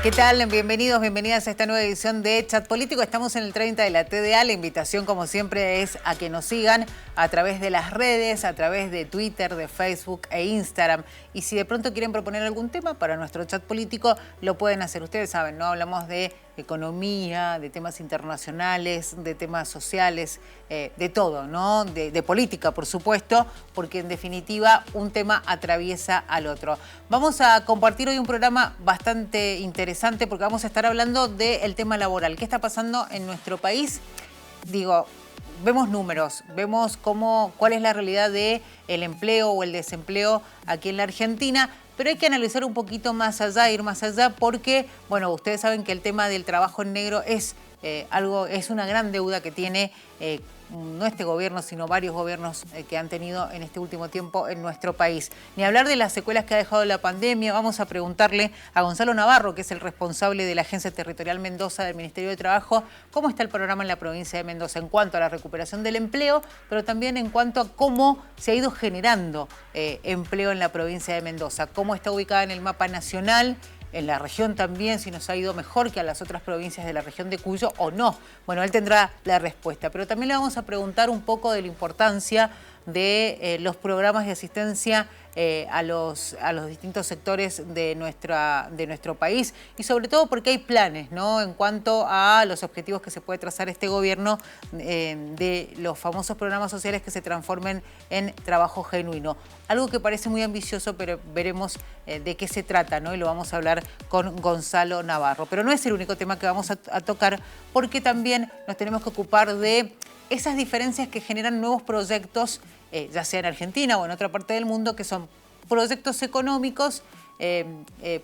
¿Qué tal? Bienvenidos, bienvenidas a esta nueva edición de Chat Político. Estamos en el 30 de la TDA. La invitación, como siempre, es a que nos sigan a través de las redes, a través de Twitter, de Facebook e Instagram. Y si de pronto quieren proponer algún tema para nuestro chat político, lo pueden hacer. Ustedes saben, ¿no? Hablamos de economía, de temas internacionales, de temas sociales, de todo, ¿no? De política, por supuesto, porque en definitiva un tema atraviesa al otro. Vamos a compartir hoy un programa bastante interesante porque vamos a estar hablando del tema laboral. ¿Qué está pasando en nuestro país? Digo, vemos números, vemos cuál es la realidad del empleo o el desempleo aquí en la Argentina, pero hay que analizar un poquito más allá, ir más allá, porque, bueno, ustedes saben que el tema del trabajo en negro es una gran deuda que tiene no este gobierno, sino varios gobiernos que han tenido en este último tiempo en nuestro país. Ni hablar de las secuelas que ha dejado la pandemia. Vamos a preguntarle a Gonzalo Navarro, que es el responsable de la Agencia Territorial Mendoza del Ministerio de Trabajo, cómo está el programa en la provincia de Mendoza en cuanto a la recuperación del empleo, pero también en cuanto a cómo se ha ido generando empleo en la provincia de Mendoza, cómo está ubicada en el mapa nacional, en la región también, si nos ha ido mejor que a las otras provincias de la región de Cuyo o no. Bueno, él tendrá la respuesta, pero también le vamos a preguntar un poco de la importancia de los programas de asistencia a los distintos sectores de nuestro país y sobre todo porque hay planes, ¿no? En cuanto a los objetivos que se puede trazar este gobierno de los famosos programas sociales que se transformen en trabajo genuino. Algo que parece muy ambicioso, pero veremos de qué se trata, ¿no? Y lo vamos a hablar con Gonzalo Navarro. Pero no es el único tema que vamos a tocar, porque también nos tenemos que ocupar de esas diferencias que generan nuevos proyectos, ya sea en Argentina o en otra parte del mundo, que son proyectos económicos,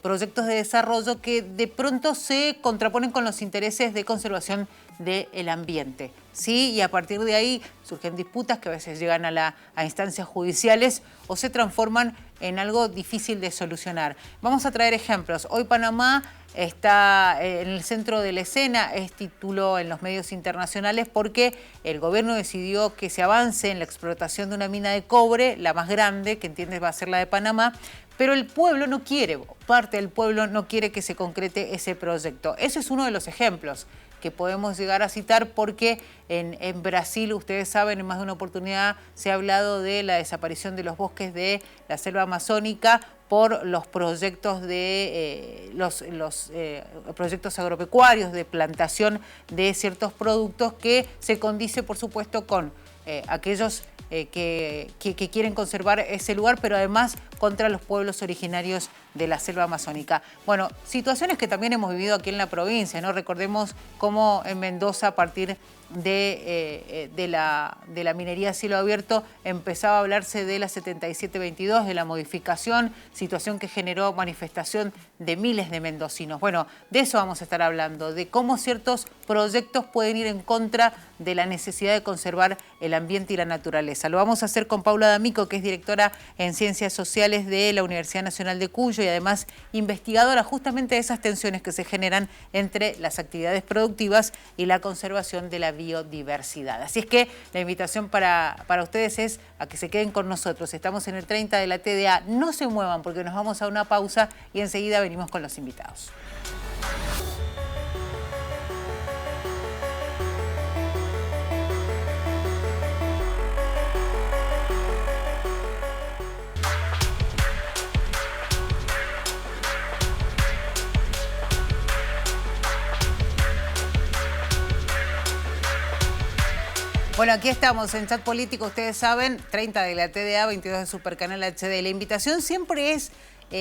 proyectos de desarrollo que de pronto se contraponen con los intereses de conservación del ambiente, ¿sí? Y a partir de ahí surgen disputas que a veces llegan a instancias judiciales o se transforman en algo difícil de solucionar. Vamos a traer ejemplos. Hoy Panamá está en el centro de la escena, es título en los medios internacionales porque el gobierno decidió que se avance en la explotación de una mina de cobre, la más grande, que entiendes va a ser la de Panamá, pero el pueblo no quiere, parte del pueblo no quiere que se concrete ese proyecto. Ese es uno de los ejemplos que podemos llegar a citar porque en Brasil, ustedes saben, en más de una oportunidad se ha hablado de la desaparición de los bosques de la selva amazónica por los proyectos proyectos agropecuarios de plantación de ciertos productos que se condice, por supuesto, con aquellos que quieren conservar ese lugar, pero además contra los pueblos originarios de la selva amazónica. Bueno, situaciones que también hemos vivido aquí en la provincia, ¿no? Recordemos cómo en Mendoza, a partir de la minería a cielo abierto, empezaba a hablarse de la 7722, de la modificación, situación que generó manifestación de miles de mendocinos. Bueno, de eso vamos a estar hablando, de cómo ciertos proyectos pueden ir en contra de la necesidad de conservar el ambiente y la naturaleza. Lo vamos a hacer con Paula D'Amico, que es directora en Ciencias Sociales de la Universidad Nacional de Cuyo y además investigadora justamente de esas tensiones que se generan entre las actividades productivas y la conservación de la biodiversidad. Así es que la invitación para ustedes es a que se queden con nosotros. Estamos en el 30 de la TDA. No se muevan porque nos vamos a una pausa y enseguida venimos con los invitados. Bueno, aquí estamos en Chat Político, ustedes saben, 30 de la TDA, 22 de Supercanal HD. La invitación siempre es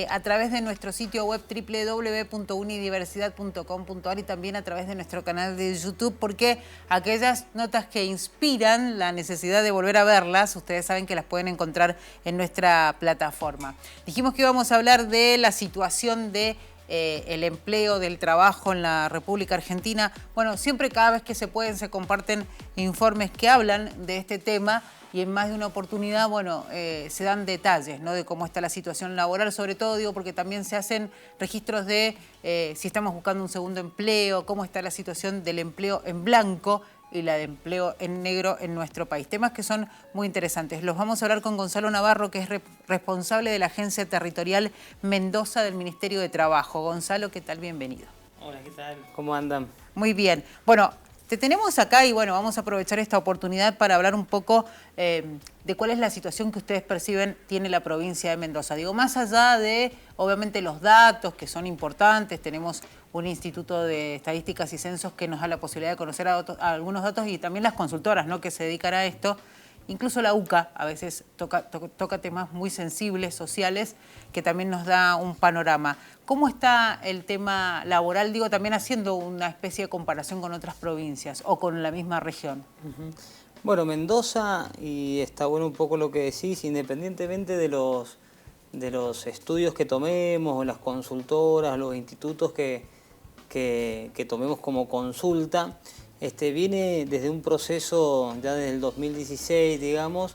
a través de nuestro sitio web www.unidiversidad.com.ar y también a través de nuestro canal de YouTube, porque aquellas notas que inspiran la necesidad de volver a verlas, ustedes saben que las pueden encontrar en nuestra plataforma. Dijimos que íbamos a hablar de la situación de el empleo, del trabajo en la República Argentina. Bueno, siempre cada vez que se pueden se comparten informes que hablan de este tema y en más de una oportunidad, bueno, se dan detalles, ¿no?, de cómo está la situación laboral, sobre todo, digo, porque también se hacen registros de si estamos buscando un segundo empleo, cómo está la situación del empleo en blanco, y la de empleo en negro en nuestro país. Temas que son muy interesantes. Los vamos a hablar con Gonzalo Navarro, que es responsable de la Agencia Territorial Mendoza del Ministerio de Trabajo. Gonzalo, ¿qué tal? Bienvenido. Hola, ¿qué tal? ¿Cómo andan? Muy bien. Bueno, te tenemos acá y bueno, vamos a aprovechar esta oportunidad para hablar un poco de cuál es la situación que ustedes perciben tiene la provincia de Mendoza. Digo, más allá de, obviamente, los datos que son importantes, tenemos un instituto de estadísticas y censos que nos da la posibilidad de conocer a algunos datos y también las consultoras, ¿no?, que se dedican a esto. Incluso la UCA a veces toca temas muy sensibles, sociales, que también nos da un panorama. ¿Cómo está el tema laboral? Digo, también haciendo una especie de comparación con otras provincias o con la misma región. Bueno, Mendoza, y está bueno un poco lo que decís, independientemente de los estudios que tomemos, o las consultoras, los institutos que tomemos como consulta, viene desde un proceso ya desde el 2016, digamos,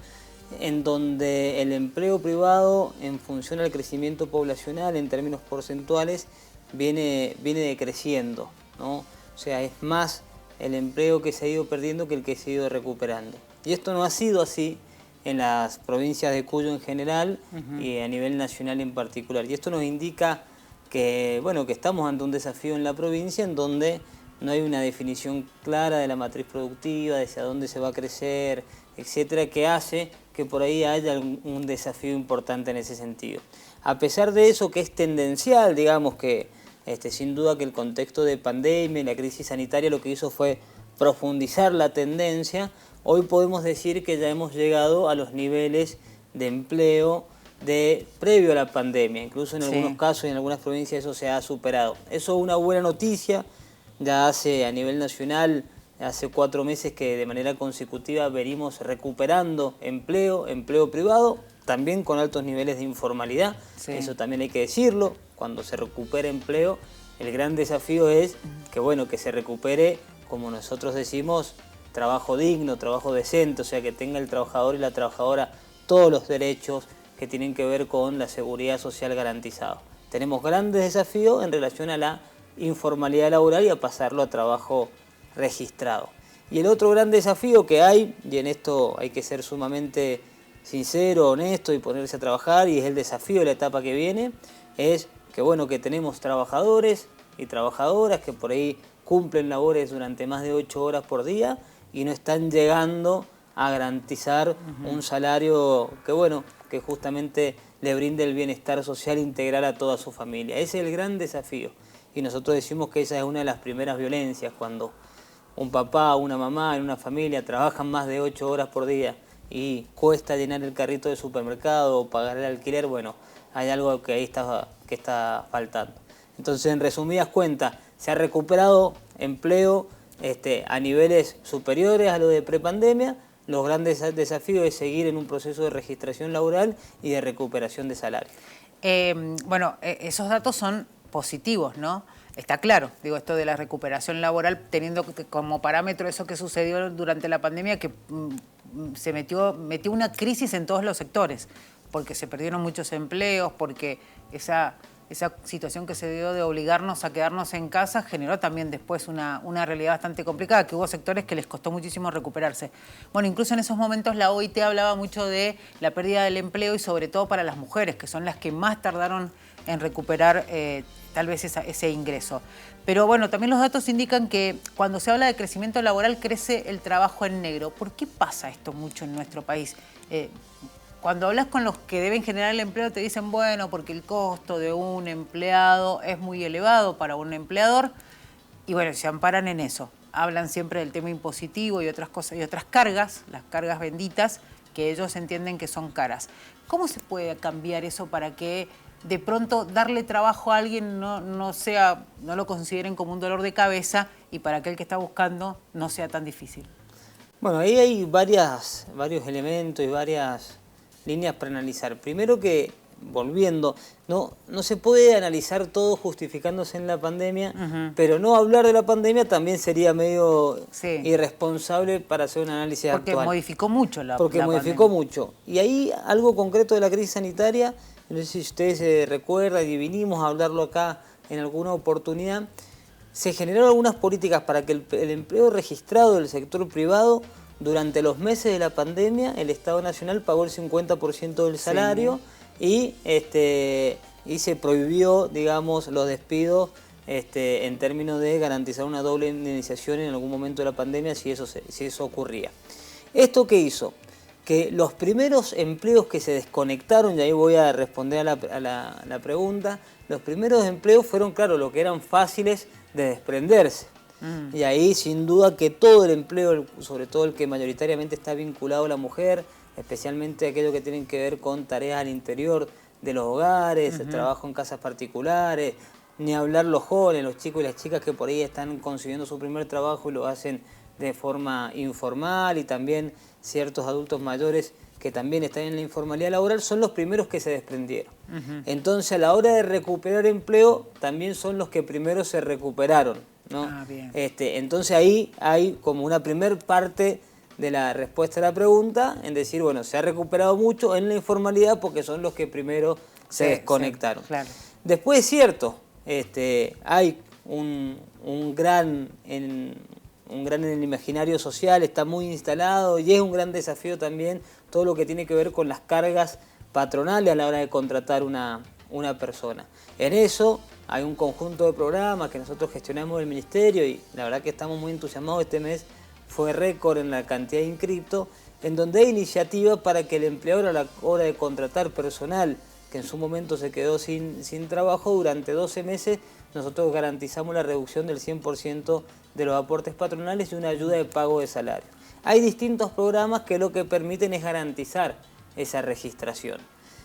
en donde el empleo privado, en función al crecimiento poblacional en términos porcentuales, viene decreciendo, ¿no? O sea, es más el empleo que se ha ido perdiendo que el que se ha ido recuperando. Y esto no ha sido así en las provincias de Cuyo en general y a nivel nacional en particular. Y esto nos indica que, bueno, que estamos ante un desafío en la provincia en donde no hay una definición clara de la matriz productiva, de hacia dónde se va a crecer, etcétera, que hace que por ahí haya un desafío importante en ese sentido. A pesar de eso, que es tendencial, digamos que sin duda que el contexto de pandemia y la crisis sanitaria lo que hizo fue profundizar la tendencia, hoy podemos decir que ya hemos llegado a los niveles de empleo previo a la pandemia. Incluso en algunos casos y en algunas provincias eso se ha superado. Eso es una buena noticia. Ya a nivel nacional, hace 4 meses que de manera consecutiva venimos recuperando empleo privado, también con altos niveles de informalidad. Eso también hay que decirlo. Cuando se recupera empleo, el gran desafío es que, bueno, que se recupere, como nosotros decimos, trabajo digno, trabajo decente, o sea, que tenga el trabajador y la trabajadora todos los derechos que tienen que ver con la seguridad social garantizada. Tenemos grandes desafíos en relación a la informalidad laboral y a pasarlo a trabajo registrado. Y el otro gran desafío que hay, y en esto hay que ser sumamente sincero, honesto y ponerse a trabajar, y es el desafío de la etapa que viene, es que, bueno, que tenemos trabajadores y trabajadoras que por ahí cumplen labores durante más de 8 horas por día y no están llegando a garantizar un salario que, bueno, que justamente le brinde el bienestar social integral a toda su familia. Ese es el gran desafío. Y nosotros decimos que esa es una de las primeras violencias, cuando un papá o una mamá en una familia trabajan más de 8 horas por día y cuesta llenar el carrito de supermercado o pagar el alquiler. Bueno, hay algo que ahí está faltando. Entonces, en resumidas cuentas, se ha recuperado empleo a niveles superiores a lo de prepandemia. Los grandes desafíos es seguir en un proceso de registración laboral y de recuperación de salario. Esos datos son positivos, ¿no? Está claro, digo, esto de la recuperación laboral, teniendo como parámetro eso que sucedió durante la pandemia, que se metió una crisis en todos los sectores, porque se perdieron muchos empleos, porque esa situación que se dio de obligarnos a quedarnos en casa generó también después una realidad bastante complicada, que hubo sectores que les costó muchísimo recuperarse. Bueno, incluso en esos momentos la OIT hablaba mucho de la pérdida del empleo y sobre todo para las mujeres, que son las que más tardaron en recuperar tal vez ese ingreso. Pero bueno, también los datos indican que cuando se habla de crecimiento laboral crece el trabajo en negro. ¿Por qué pasa esto mucho en nuestro país? Cuando hablas con los que deben generar el empleo te dicen, bueno, porque el costo de un empleado es muy elevado para un empleador y bueno, se amparan en eso. Hablan siempre del tema impositivo y otras cosas y otras cargas, las cargas benditas, que ellos entienden que son caras. ¿Cómo se puede cambiar eso para que de pronto darle trabajo a alguien no lo consideren como un dolor de cabeza y para aquel que está buscando no sea tan difícil? Bueno, ahí hay varios elementos y varias líneas para analizar. Primero que, volviendo, no se puede analizar todo justificándose en la pandemia, pero no hablar de la pandemia también sería medio irresponsable para hacer un análisis actual. Porque modificó mucho la pandemia. Porque modificó mucho. Y ahí algo concreto de la crisis sanitaria, no sé si ustedes se recuerdan y vinimos a hablarlo acá en alguna oportunidad, se generaron algunas políticas para que el empleo registrado del sector privado, durante los meses de la pandemia, el Estado Nacional pagó el 50% del salario y se prohibió, digamos, los despidos en términos de garantizar una doble indemnización en algún momento de la pandemia si eso ocurría. ¿Esto qué hizo? Que los primeros empleos que se desconectaron, y ahí voy a responder a la pregunta, los primeros empleos fueron, claro, lo que eran fáciles de desprenderse. Y ahí sin duda que todo el empleo, sobre todo el que mayoritariamente está vinculado a la mujer, especialmente aquello que tienen que ver con tareas al interior de los hogares, el trabajo en casas particulares, ni hablar los jóvenes, los chicos y las chicas que por ahí están consiguiendo su primer trabajo y lo hacen de forma informal, y también ciertos adultos mayores que también están en la informalidad laboral, son los primeros que se desprendieron. Entonces, a la hora de recuperar empleo, también son los que primero se recuperaron, ¿no? Bien. Entonces ahí hay como una primer parte de la respuesta a la pregunta, en decir, bueno, se ha recuperado mucho en la informalidad porque son los que primero se desconectaron. Claro. Después es cierto, hay un gran en el imaginario social, está muy instalado, y es un gran desafío también todo lo que tiene que ver con las cargas patronales a la hora de contratar una persona. En eso hay un conjunto de programas que nosotros gestionamos del Ministerio, y la verdad que estamos muy entusiasmados. Este mes fue récord en la cantidad de inscriptos, en donde hay iniciativas para que el empleador, a la hora de contratar personal que en su momento se quedó sin trabajo, durante 12 meses nosotros garantizamos la reducción del 100% de los aportes patronales y una ayuda de pago de salario. Hay distintos programas que lo que permiten es garantizar esa registración.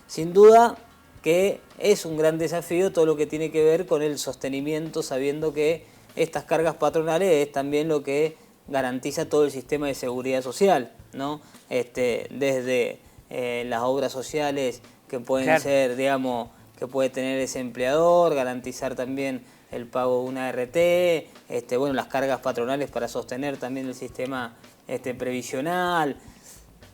Sin duda que es un gran desafío todo lo que tiene que ver con el sostenimiento, sabiendo que estas cargas patronales es también lo que garantiza todo el sistema de seguridad social, ¿no? Desde las obras sociales que pueden ser, digamos, que puede tener ese empleador, garantizar también el pago de una RT, bueno, las cargas patronales para sostener también el sistema previsional.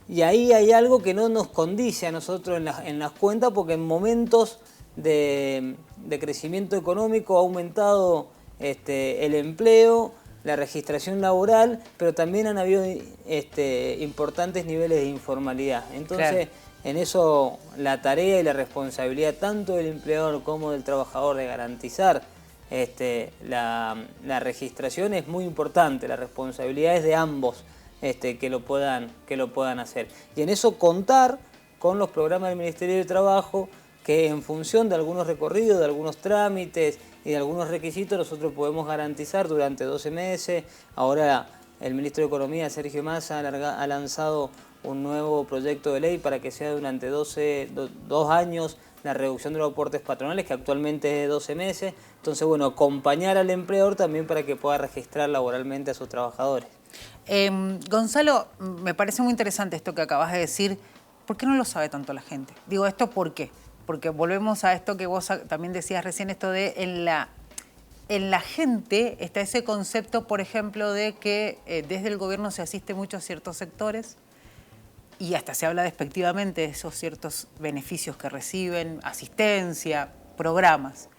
Y ahí hay algo que no nos condice a nosotros en las cuentas, porque en momentos de crecimiento económico ha aumentado el empleo, la registración laboral, pero también han habido importantes niveles de informalidad. Entonces, en eso la tarea y la responsabilidad tanto del empleador como del trabajador de garantizar la registración es muy importante. La responsabilidad es de ambos que lo puedan hacer. Y en eso contar con los programas del Ministerio de Trabajo, que en función de algunos recorridos, de algunos trámites y de algunos requisitos, nosotros podemos garantizar durante 12 meses. Ahora el Ministro de Economía, Sergio Massa, ha lanzado un nuevo proyecto de ley para que sea durante 2 años la reducción de los aportes patronales, que actualmente es de 12 meses. Entonces, bueno, acompañar al empleador también para que pueda registrar laboralmente a sus trabajadores. Gonzalo, me parece muy interesante esto que acabas de decir. ¿Por qué no lo sabe tanto la gente? Digo, ¿esto por qué? Porque volvemos a esto que vos también decías recién, esto de en la gente está ese concepto, por ejemplo, de que desde el gobierno se asiste mucho a ciertos sectores y hasta se habla despectivamente de esos ciertos beneficios que reciben, asistencia, programas.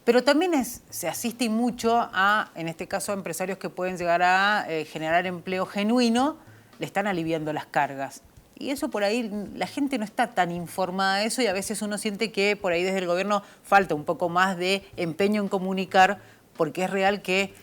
Pero también se asiste mucho a, en este caso, a empresarios que pueden llegar a generar empleo genuino, le están aliviando las cargas. Y eso por ahí, la gente no está tan informada de eso, y a veces uno siente que por ahí desde el gobierno falta un poco más de empeño en comunicar, porque es real que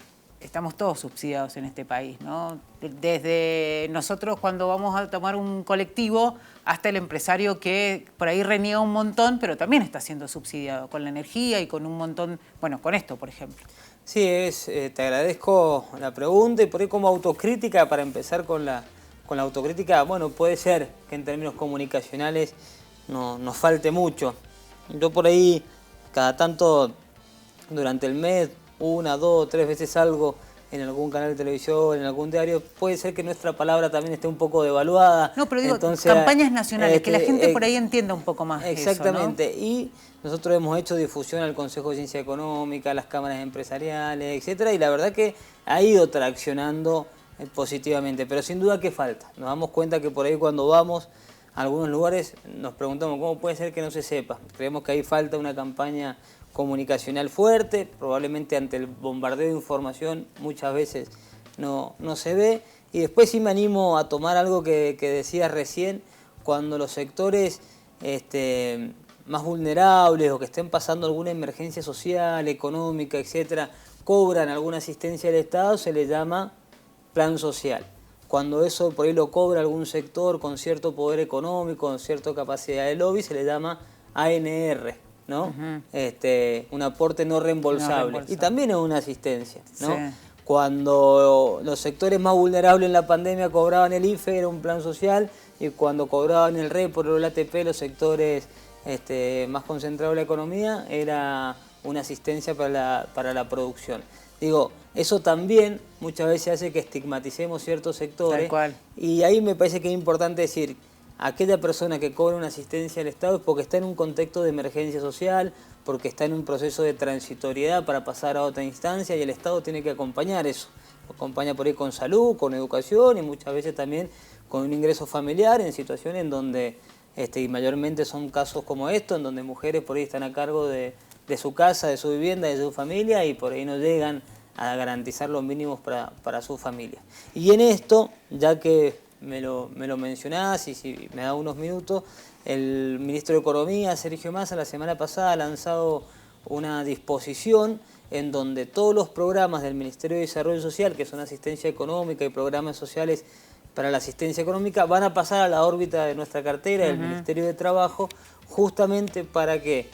estamos todos subsidiados en este país, ¿no? Desde nosotros cuando vamos a tomar un colectivo hasta el empresario que por ahí reniega un montón, pero también está siendo subsidiado con la energía y con un montón, bueno, con esto, por ejemplo. Sí, te agradezco la pregunta, y por ahí como autocrítica, para empezar con la autocrítica, bueno, puede ser que en términos comunicacionales nos falte mucho. Yo por ahí, cada tanto, durante el mes, 1, 2, 3 veces salgo en algún canal de televisión, en algún diario. Puede ser que nuestra palabra también esté un poco devaluada. No, pero digo, entonces, campañas nacionales, que la gente por ahí entienda un poco más exactamente, eso, ¿no? Y nosotros hemos hecho difusión al Consejo de Ciencia Económica, a las cámaras empresariales, etcétera, y la verdad que ha ido traccionando positivamente, pero sin duda que falta. Nos damos cuenta que por ahí cuando vamos a algunos lugares nos preguntamos cómo puede ser que no se sepa. Creemos que ahí falta una campaña comunicacional fuerte, probablemente ante el bombardeo de información muchas veces no se ve. Y después sí me animo a tomar algo que decías recién, cuando los sectores más vulnerables o que estén pasando alguna emergencia social, económica, etcétera, cobran alguna asistencia del Estado, se les llama plan social. Cuando eso por ahí lo cobra algún sector con cierto poder económico, con cierta capacidad de lobby, se le llama ANR, ¿no? Un aporte no reembolsable. Y también es una asistencia, ¿no? Sí. Cuando los sectores más vulnerables en la pandemia cobraban el IFE, era un plan social, y cuando cobraban el REPO o el ATP, los sectores más concentrados en la economía, era una asistencia para la producción. Digo, eso también muchas veces hace que estigmaticemos ciertos sectores. Tal cual. Y ahí me parece que es importante decir, aquella persona que cobra una asistencia del Estado es porque está en un contexto de emergencia social, porque está en un proceso de transitoriedad para pasar a otra instancia, y el Estado tiene que acompañar eso. Acompaña por ahí con salud, con educación y muchas veces también con un ingreso familiar en situaciones en donde, y mayormente son casos como estos, en donde mujeres por ahí están a cargo de su casa, de su vivienda, de su familia, y por ahí no llegan a garantizar los mínimos para su familia. Y en esto, ya que me lo mencionás y si me da unos minutos, el ministro de Economía, Sergio Massa, la semana pasada ha lanzado una disposición en donde todos los programas del Ministerio de Desarrollo Social, que son asistencia económica y programas sociales para la asistencia económica, van a pasar a la órbita de nuestra cartera, del Ministerio de Trabajo, justamente para que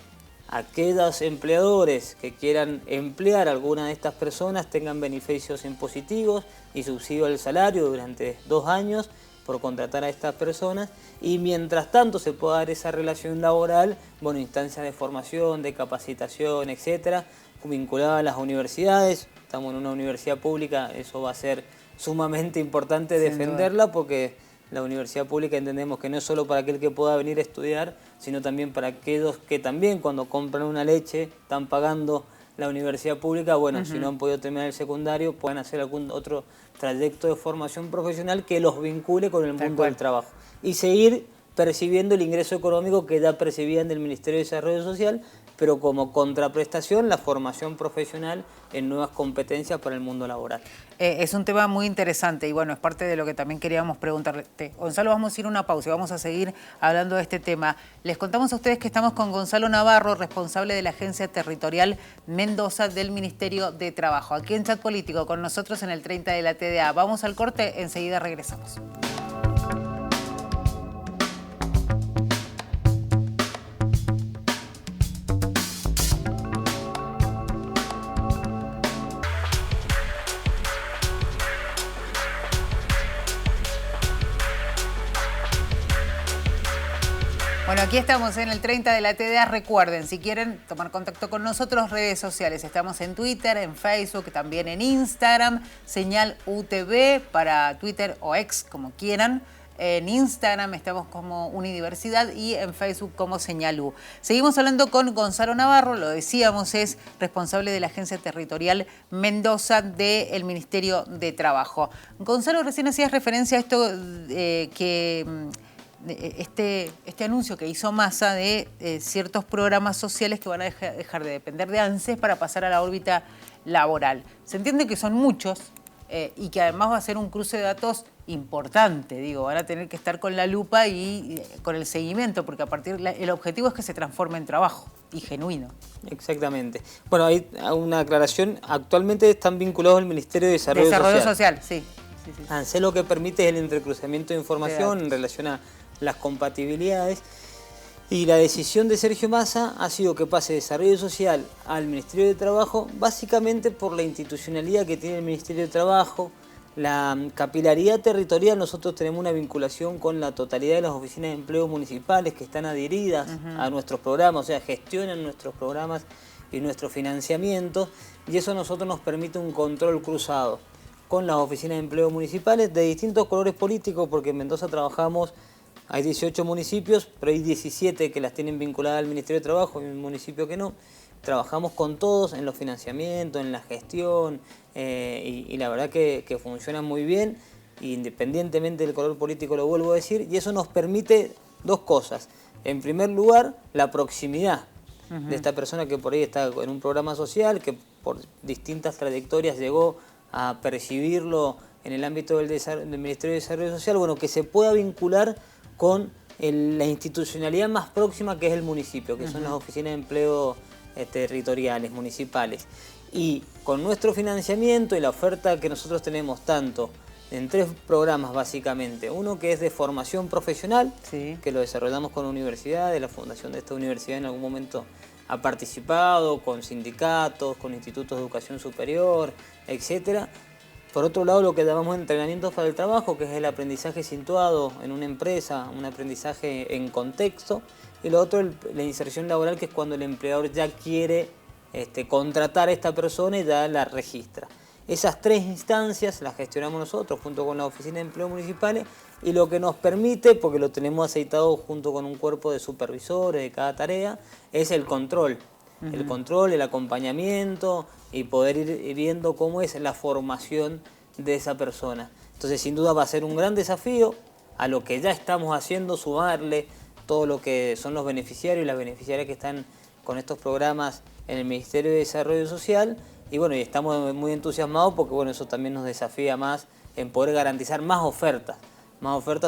aquellos empleadores que quieran emplear a alguna de estas personas tengan beneficios impositivos y subsidio al salario durante 2 años por contratar a estas personas, y mientras tanto se pueda dar esa relación laboral, bueno, instancias de formación, de capacitación, etcétera, vinculada a las universidades. Estamos en una universidad pública, eso va a ser sumamente importante defenderla, porque la universidad pública entendemos que no es solo para aquel que pueda venir a estudiar, sino también para aquellos que también cuando compran una leche están pagando la universidad pública, bueno, si no han podido terminar el secundario, puedan hacer algún otro trayecto de formación profesional que los vincule con el mundo del trabajo y seguir percibiendo el ingreso económico que ya percibían del Ministerio de Desarrollo Social, pero como contraprestación la formación profesional en nuevas competencias para el mundo laboral. Es un tema muy interesante y bueno, es parte de lo que también queríamos preguntarte. Gonzalo, vamos a ir a una pausa y vamos a seguir hablando de este tema. Les contamos a ustedes que estamos con Gonzalo Navarro, responsable de la Agencia Territorial Mendoza del Ministerio de Trabajo. Aquí en Chat Político, con nosotros en el 30 de la TDA. Vamos al corte, enseguida regresamos. Bueno, aquí estamos en el 30 de la TDA. Recuerden, si quieren tomar contacto con nosotros, redes sociales. Estamos en Twitter, en Facebook, también en Instagram. Señal UTV para Twitter o X, como quieran. En Instagram estamos como Unidiversidad y en Facebook como Señal U. Seguimos hablando con Gonzalo Navarro, lo decíamos, es responsable de la Agencia Territorial Mendoza del Ministerio de Trabajo. Gonzalo, recién hacías referencia a esto este anuncio que hizo Massa de ciertos programas sociales que van a dejar de depender de ANSES para pasar a la órbita laboral. Se entiende que son muchos y que además va a ser un cruce de datos importante, digo, van a tener que estar con la lupa y con el seguimiento, porque el objetivo es que se transforme en trabajo y genuino. Exactamente. Bueno, hay una aclaración, actualmente están vinculados al Ministerio de Desarrollo Social. Sí. ANSES lo que permite es el entrecruzamiento de información en relación a las compatibilidades, y la decisión de Sergio Massa ha sido que pase Desarrollo Social al Ministerio de Trabajo, básicamente por la institucionalidad que tiene el Ministerio de Trabajo, la capilaridad territorial. Nosotros tenemos una vinculación con la totalidad de las oficinas de empleo municipales que están adheridas a nuestros programas, o sea, gestionan nuestros programas y nuestro financiamiento, y eso a nosotros nos permite un control cruzado con las oficinas de empleo municipales de distintos colores políticos, porque en Mendoza trabajamos. Hay 18 municipios, pero hay 17 que las tienen vinculadas al Ministerio de Trabajo y un municipio que no. Trabajamos con todos en los financiamientos, en la gestión, y la verdad que funciona muy bien, independientemente del color político, lo vuelvo a decir, y eso nos permite 2 cosas. En primer lugar, la proximidad. de esta persona que por ahí está en un programa social, que por distintas trayectorias llegó a percibirlo en el ámbito del Ministerio de Desarrollo Social, bueno, que se pueda vincular con la institucionalidad más próxima, que es el municipio, que son las oficinas de empleo territoriales, municipales. Y con nuestro financiamiento y la oferta que nosotros tenemos tanto en 3 programas básicamente, uno que es de formación profesional, sí, que lo desarrollamos con universidades, la fundación de esta universidad en algún momento ha participado, con sindicatos, con institutos de educación superior, etcétera. Por otro lado, lo que llamamos entrenamiento para el trabajo, que es el aprendizaje situado en una empresa, un aprendizaje en contexto. Y lo otro, la inserción laboral, que es cuando el empleador ya quiere contratar a esta persona y ya la registra. Esas 3 instancias las gestionamos nosotros junto con la Oficina de Empleo Municipales, y lo que nos permite, porque lo tenemos aceitado junto con un cuerpo de supervisores de cada tarea, es el control. El control, el acompañamiento y poder ir viendo cómo es la formación de esa persona. Entonces, sin duda va a ser un gran desafío a lo que ya estamos haciendo, sumarle todo lo que son los beneficiarios y las beneficiarias que están con estos programas en el Ministerio de Desarrollo Social. Y bueno, y estamos muy entusiasmados porque bueno, eso también nos desafía más en poder garantizar más ofertas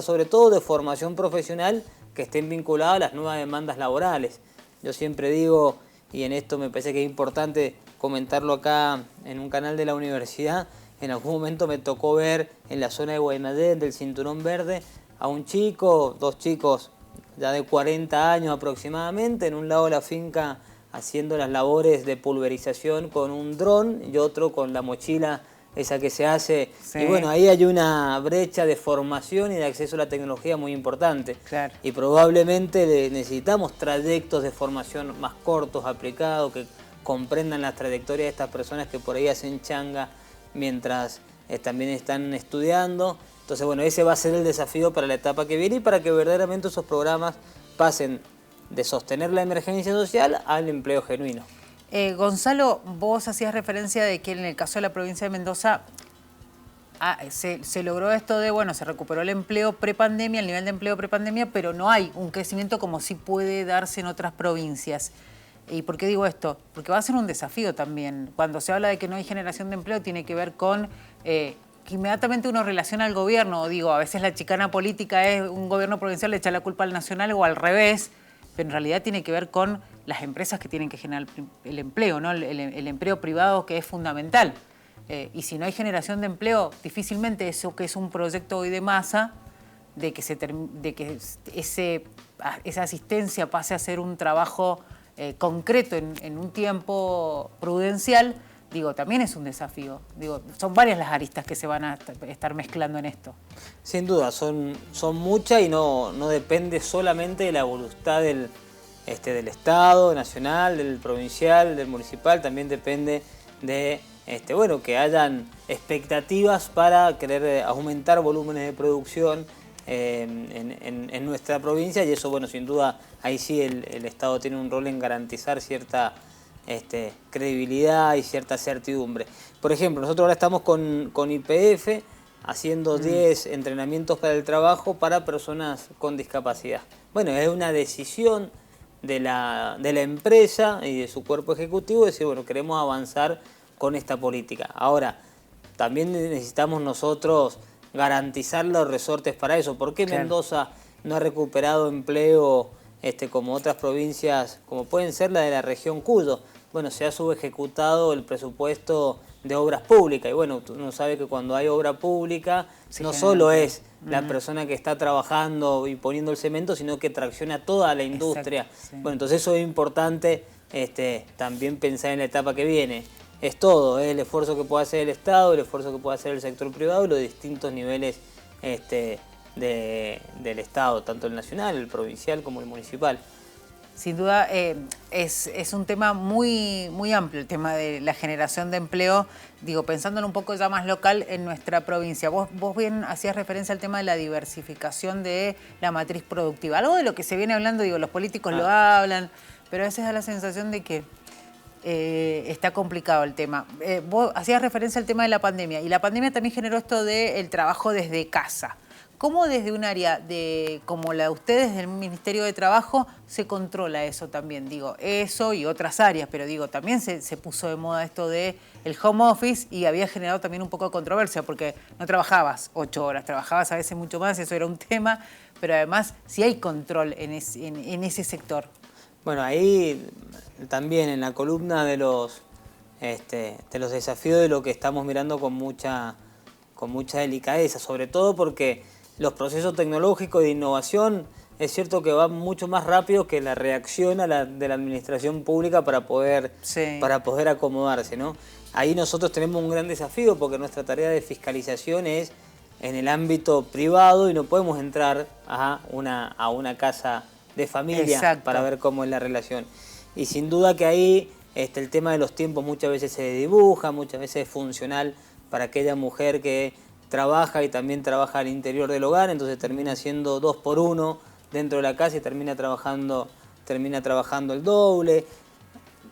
sobre todo de formación profesional que estén vinculadas a las nuevas demandas laborales. Yo siempre digo, y en esto me parece que es importante comentarlo acá en un canal de la universidad, en algún momento me tocó ver en la zona de Guaymallén, del Cinturón Verde, a un chico, 2 chicos ya de 40 años aproximadamente, en un lado de la finca haciendo las labores de pulverización con un dron y otro con la mochila esa que se hace. Sí. Y bueno, ahí hay una brecha de formación y de acceso a la tecnología muy importante. Claro. Y probablemente necesitamos trayectos de formación más cortos, aplicados, que comprendan las trayectorias de estas personas que por ahí hacen changa mientras también están estudiando. Entonces, bueno, ese va a ser el desafío para la etapa que viene y para que verdaderamente esos programas pasen de sostener la emergencia social al empleo genuino. Gonzalo, vos hacías referencia de que en el caso de la provincia de Mendoza se logró esto de, bueno, se recuperó el empleo prepandemia, el nivel de empleo prepandemia, pero no hay un crecimiento como sí puede darse en otras provincias. ¿Y por qué digo esto? Porque va a ser un desafío también. Cuando se habla de que no hay generación de empleo, tiene que ver con que inmediatamente uno relaciona al gobierno. Digo, a veces la chicana política es un gobierno provincial le echa la culpa al nacional o al revés, pero en realidad tiene que ver con las empresas que tienen que generar el empleo, ¿no? El empleo privado, que es fundamental. Y si no hay generación de empleo, difícilmente eso que es un proyecto hoy de masa, de que esa asistencia pase a ser un trabajo concreto en un tiempo prudencial, digo, también es un desafío. Digo, son varias las aristas que se van a estar mezclando en esto. Sin duda, son muchas y no depende solamente de la voluntad del Estado, nacional, del provincial, del municipal, también depende de bueno, que hayan expectativas para querer aumentar volúmenes de producción en nuestra provincia, y eso, bueno, sin duda, ahí sí el Estado tiene un rol en garantizar cierta credibilidad y cierta certidumbre. Por ejemplo, nosotros ahora estamos con YPF haciendo 10 entrenamientos para el trabajo para personas con discapacidad. Bueno, es una decisión de la empresa y de su cuerpo ejecutivo decir, bueno, queremos avanzar con esta política. Ahora, también necesitamos nosotros garantizar los resortes para eso. ¿Por qué Mendoza no ha recuperado empleo como otras provincias, como pueden ser la de la región Cuyo? Bueno, se ha subejecutado el presupuesto de obras públicas. Y bueno, uno sabe que cuando hay obra pública, no solo es la persona que está trabajando y poniendo el cemento, sino que tracciona toda la industria. Exacto, sí. Bueno, entonces eso es importante también pensar en la etapa que viene. Es todo, el esfuerzo que puede hacer el Estado, el esfuerzo que puede hacer el sector privado y los distintos niveles del Estado, tanto el nacional, el provincial como el municipal. Sin duda es un tema muy, muy amplio, el tema de la generación de empleo, digo, pensándolo un poco ya más local en nuestra provincia. Vos bien hacías referencia al tema de la diversificación de la matriz productiva, algo de lo que se viene hablando, digo, los políticos lo hablan, pero a veces da la sensación de que está complicado el tema. Vos hacías referencia al tema de la pandemia, y la pandemia también generó esto del trabajo desde casa. ¿cómo desde un área como la de ustedes del Ministerio de Trabajo se controla eso también? Digo, eso y otras áreas, pero digo, también se puso de moda esto de el home office y había generado también un poco de controversia porque no trabajabas 8 horas, trabajabas a veces mucho más, eso era un tema, pero además sí hay control en ese sector. Bueno, ahí también en la columna de los desafíos de lo que estamos mirando con mucha delicadeza, sobre todo porque los procesos tecnológicos de innovación es cierto que van mucho más rápido que la reacción de la administración pública para poder acomodarse, ¿no? Ahí nosotros tenemos un gran desafío porque nuestra tarea de fiscalización es en el ámbito privado y no podemos entrar a una casa de familia. Exacto. Para ver cómo es la relación. Y sin duda que ahí el tema de los tiempos muchas veces se dibuja, muchas veces es funcional para aquella mujer que trabaja y también trabaja al interior del hogar, entonces termina siendo 2 por 1 dentro de la casa y termina trabajando el doble.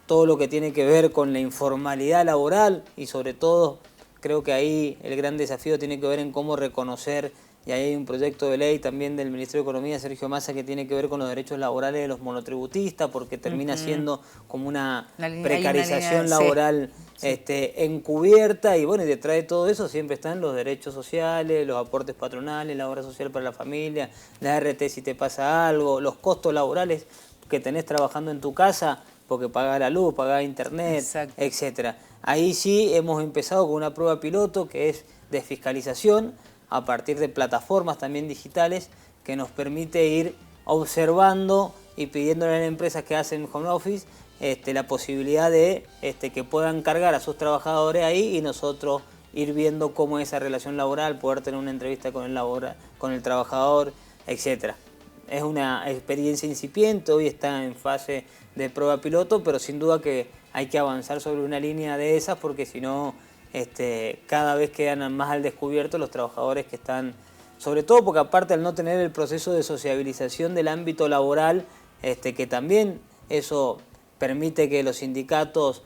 Todo lo que tiene que ver con la informalidad laboral y sobre todo creo que ahí el gran desafío tiene que ver en cómo reconocer, y ahí hay un proyecto de ley también del Ministerio de Economía, Sergio Massa, que tiene que ver con los derechos laborales de los monotributistas, porque termina siendo como una precarización laboral encubierta, y bueno, y detrás de todo eso siempre están los derechos sociales, los aportes patronales, la obra social para la familia, la RT si te pasa algo, los costos laborales que tenés trabajando en tu casa, porque pagás la luz, pagás internet, etcétera. Ahí sí hemos empezado con una prueba piloto que es de fiscalización, a partir de plataformas también digitales que nos permite ir observando y pidiéndole a las empresas que hacen home office la posibilidad de que puedan cargar a sus trabajadores ahí y nosotros ir viendo cómo es esa relación laboral, poder tener una entrevista con el trabajador, etc. Es una experiencia incipiente, hoy está en fase de prueba piloto, pero sin duda que hay que avanzar sobre una línea de esas porque si no cada vez quedan más al descubierto los trabajadores que están, sobre todo porque aparte al no tener el proceso de sociabilización del ámbito laboral, que también eso permite que los sindicatos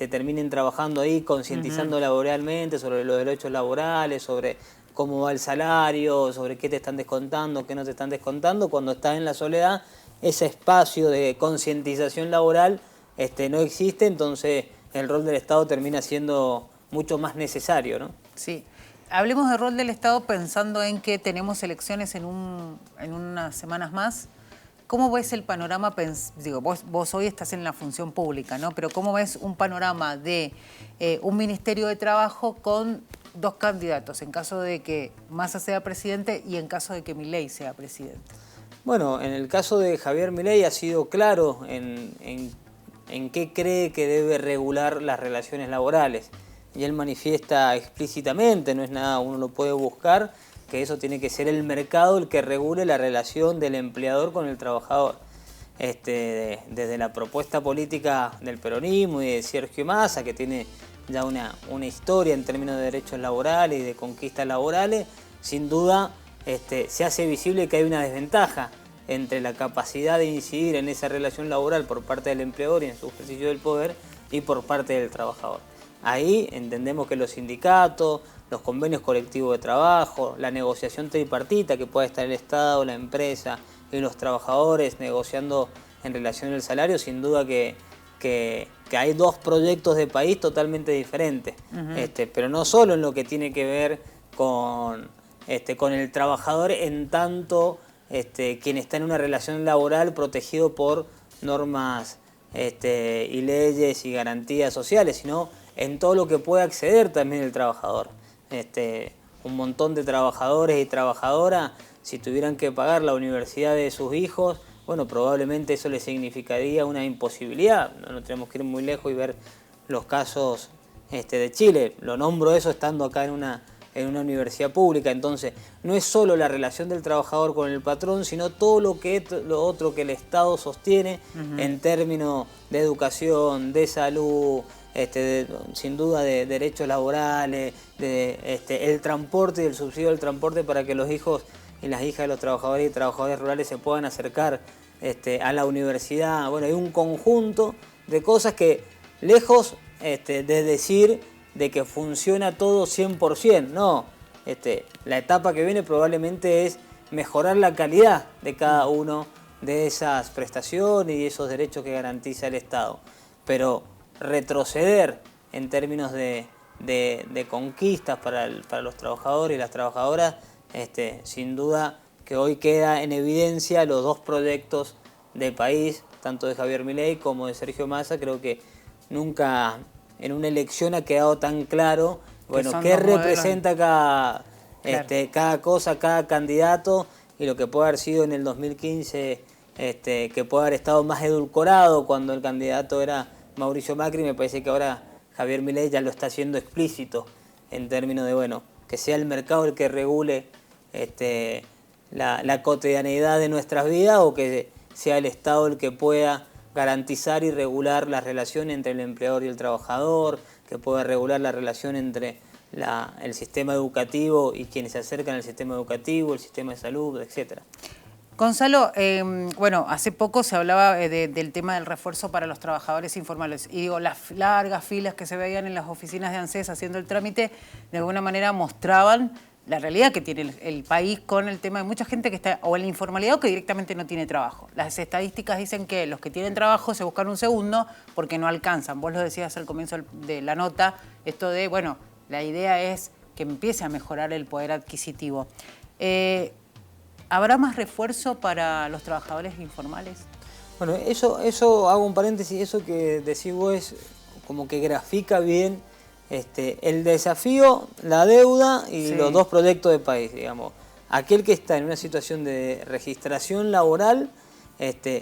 terminen trabajando ahí, concientizando laboralmente sobre los derechos laborales, sobre cómo va el salario, sobre qué te están descontando, qué no te están descontando. Cuando estás en la soledad, ese espacio de concientización laboral no existe, entonces el rol del Estado termina siendo mucho más necesario, ¿no? Sí. Hablemos del rol del Estado pensando en que tenemos elecciones en unas semanas más. ¿Cómo ves el panorama? Digo, vos hoy estás en la función pública, ¿no? Pero ¿cómo ves un panorama de un Ministerio de Trabajo con 2 candidatos, en caso de que Massa sea presidente y en caso de que Milei sea presidente? Bueno, en el caso de Javier Milei ha sido claro en qué cree que debe regular las relaciones laborales. Y él manifiesta explícitamente, no es nada, uno lo puede buscar, que eso tiene que ser el mercado el que regule la relación del empleador con el trabajador. Desde la propuesta política del peronismo y de Sergio Massa, que tiene ya una historia en términos de derechos laborales y de conquistas laborales, sin duda se hace visible que hay una desventaja entre la capacidad de incidir en esa relación laboral por parte del empleador y en su ejercicio del poder y por parte del trabajador. Ahí entendemos que los sindicatos, los convenios colectivos de trabajo, la negociación tripartita que pueda estar el Estado, la empresa y los trabajadores negociando en relación al salario, sin duda que hay 2 proyectos de país totalmente diferentes, pero no solo en lo que tiene que ver con el trabajador en tanto quien está en una relación laboral protegido por normas y leyes y garantías sociales, sino en todo lo que puede acceder también el trabajador. Un montón de trabajadores y trabajadoras, si tuvieran que pagar la universidad de sus hijos, bueno, probablemente eso les significaría una imposibilidad. No tenemos que ir muy lejos y ver los casos de Chile. Lo nombro eso estando acá en una universidad pública. Entonces, no es solo la relación del trabajador con el patrón, sino todo lo otro que el Estado sostiene en términos de educación, de salud, sin duda de derechos laborales, el transporte y el subsidio del transporte para que los hijos y las hijas de los trabajadores y trabajadores rurales se puedan acercar a la universidad. Bueno, hay un conjunto de cosas que, lejos de decir de que funciona todo 100%, no. la etapa que viene probablemente es mejorar la calidad de cada uno de esas prestaciones y esos derechos que garantiza el Estado. Pero retroceder en términos de conquistas para los trabajadores y las trabajadoras, sin duda que hoy queda en evidencia los dos proyectos de país, tanto de Javier Milei como de Sergio Massa. Creo que nunca en una elección ha quedado tan claro, bueno, qué representa cada cosa, cada candidato, y lo que puede haber sido en el 2015, que puede haber estado más edulcorado cuando el candidato era Mauricio Macri. Me parece que ahora Javier Milei ya lo está haciendo explícito en términos de, bueno, que sea el mercado el que regule la cotidianeidad de nuestras vidas, o que sea el Estado el que pueda garantizar y regular la relación entre el empleador y el trabajador, que pueda regular la relación entre el sistema educativo y quienes se acercan al sistema educativo, el sistema de salud, etcétera. Gonzalo, bueno, hace poco se hablaba del tema del refuerzo para los trabajadores informales, y digo, las largas filas que se veían en las oficinas de ANSES haciendo el trámite, de alguna manera mostraban la realidad que tiene el país con el tema de mucha gente que está o en la informalidad o que directamente no tiene trabajo. Las estadísticas dicen que los que tienen trabajo se buscan un segundo porque no alcanzan. Vos lo decías al comienzo de la nota, esto de, bueno, la idea es que empiece a mejorar el poder adquisitivo. ¿Habrá más refuerzo para los trabajadores informales? Bueno, eso hago un paréntesis, eso que decís vos es como que grafica bien el desafío, la deuda y los dos proyectos de país, digamos. Aquel que está en una situación de registración laboral,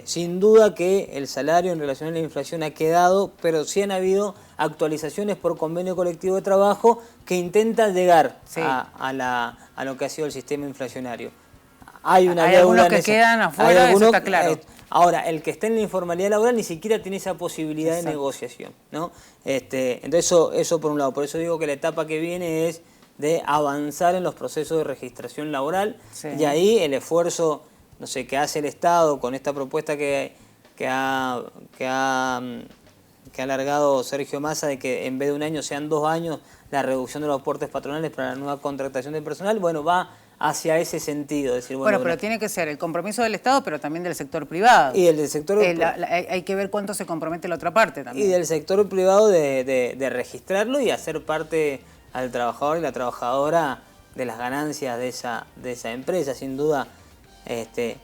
sin duda que el salario en relación a la inflación ha quedado, pero sí han habido actualizaciones por convenio colectivo de trabajo que intentan llegar a lo que ha sido el sistema inflacionario. Hay algunos que quedan afuera, eso está claro. Ahora, el que está en la informalidad laboral ni siquiera tiene esa posibilidad de negociación, ¿no? Entonces eso por un lado. Por eso digo que la etapa que viene es de avanzar en los procesos de registración laboral, y ahí el esfuerzo, no sé, que hace el Estado con esta propuesta que ha alargado Sergio Massa, de que en vez de un año sean 2 años la reducción de los aportes patronales para la nueva contratación de personal, bueno, va hacia ese sentido. Decir, bueno, pero tiene que ser el compromiso del Estado, pero también del sector privado. Y el del sector hay que ver cuánto se compromete la otra parte también. Y del sector privado de registrarlo y hacer parte al trabajador y la trabajadora de las ganancias de esa empresa. Sin duda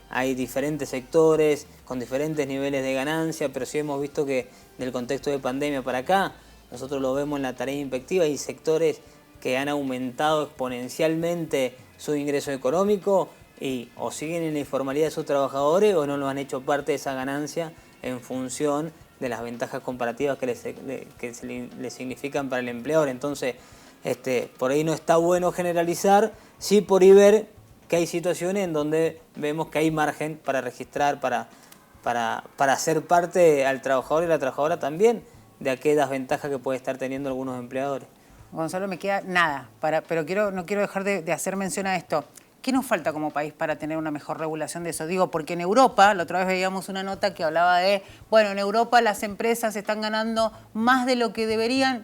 hay diferentes sectores con diferentes niveles de ganancia, pero sí hemos visto que del contexto de pandemia para acá, nosotros lo vemos en la tarea inspectiva, hay sectores que han aumentado exponencialmente su ingreso económico y o siguen en la informalidad de sus trabajadores o no lo han hecho parte de esa ganancia en función de las ventajas comparativas que le significan para el empleador. Entonces, por ahí no está bueno generalizar, sí por ahí ver que hay situaciones en donde vemos que hay margen para registrar, para hacer parte al trabajador y la trabajadora también de aquellas ventajas que puede estar teniendo algunos empleadores. Gonzalo, me queda nada, pero no quiero dejar de hacer mención a esto. ¿Qué nos falta como país para tener una mejor regulación de eso? Digo, porque en Europa, la otra vez veíamos una nota que hablaba de, bueno, en Europa las empresas están ganando más de lo que deberían.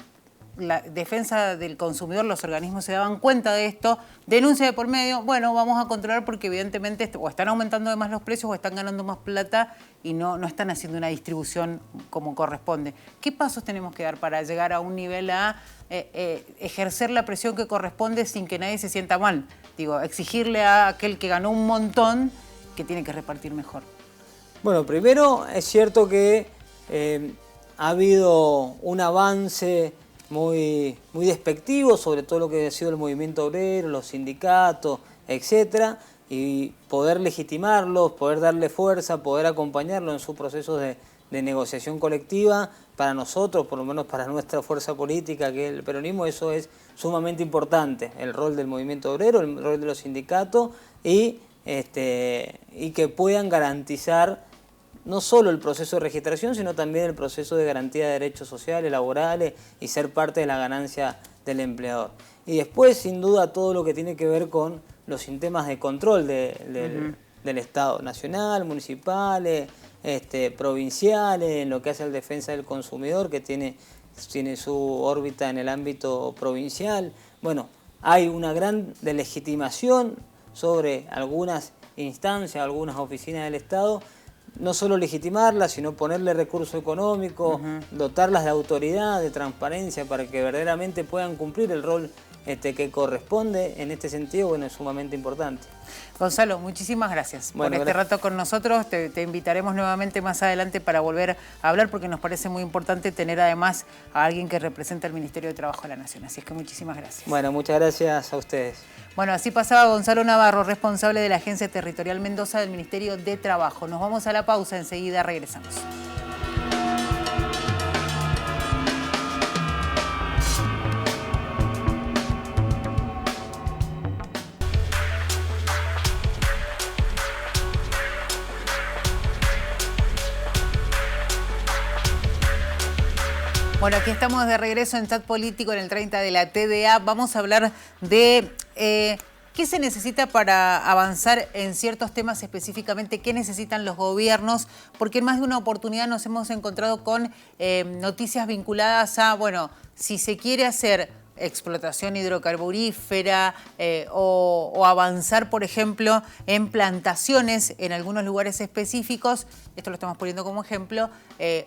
La defensa del consumidor, los organismos se daban cuenta de esto, denuncia de por medio, bueno, vamos a controlar porque evidentemente o están aumentando de más los precios o están ganando más plata y no están haciendo una distribución como corresponde. ¿Qué pasos tenemos que dar para llegar a un nivel a ejercer la presión que corresponde sin que nadie se sienta mal? Digo, exigirle a aquel que ganó un montón que tiene que repartir mejor. Bueno, primero es cierto que ha habido un avance muy despectivo sobre todo lo que ha sido el movimiento obrero, los sindicatos, etcétera, y poder legitimarlos, poder darle fuerza, poder acompañarlos en sus procesos de negociación colectiva, para nosotros, por lo menos para nuestra fuerza política, que es el peronismo, eso es sumamente importante, el rol del movimiento obrero, el rol de los sindicatos, y que puedan garantizar no solo el proceso de registración, sino también el proceso de garantía de derechos sociales, laborales y ser parte de la ganancia del empleador. Y después, sin duda, todo lo que tiene que ver con los sistemas de control del Estado, nacional, municipales, provinciales, en lo que hace al defensa del consumidor, que tiene su órbita en el ámbito provincial. Bueno, hay una gran delegitimación sobre algunas instancias, algunas oficinas del Estado, no solo legitimarlas, sino ponerle recurso económico, dotarlas de autoridad, de transparencia, para que verdaderamente puedan cumplir el rol que corresponde. En este sentido, bueno, es sumamente importante. Gonzalo, muchísimas gracias por este rato con nosotros. Te invitaremos nuevamente más adelante para volver a hablar, porque nos parece muy importante tener además a alguien que representa al Ministerio de Trabajo de la Nación. Así es que muchísimas gracias. Bueno, muchas gracias a ustedes. Bueno, así pasaba Gonzalo Navarro, responsable de la Agencia Territorial Mendoza del Ministerio de Trabajo. Nos vamos a la pausa, enseguida regresamos. Bueno, aquí estamos de regreso en Chat Político en el 30 de la TDA. Vamos a hablar de qué se necesita para avanzar en ciertos temas específicamente, qué necesitan los gobiernos, porque en más de una oportunidad nos hemos encontrado con noticias vinculadas a, bueno, si se quiere hacer explotación hidrocarburífera o avanzar, por ejemplo, en plantaciones en algunos lugares específicos, esto lo estamos poniendo como ejemplo,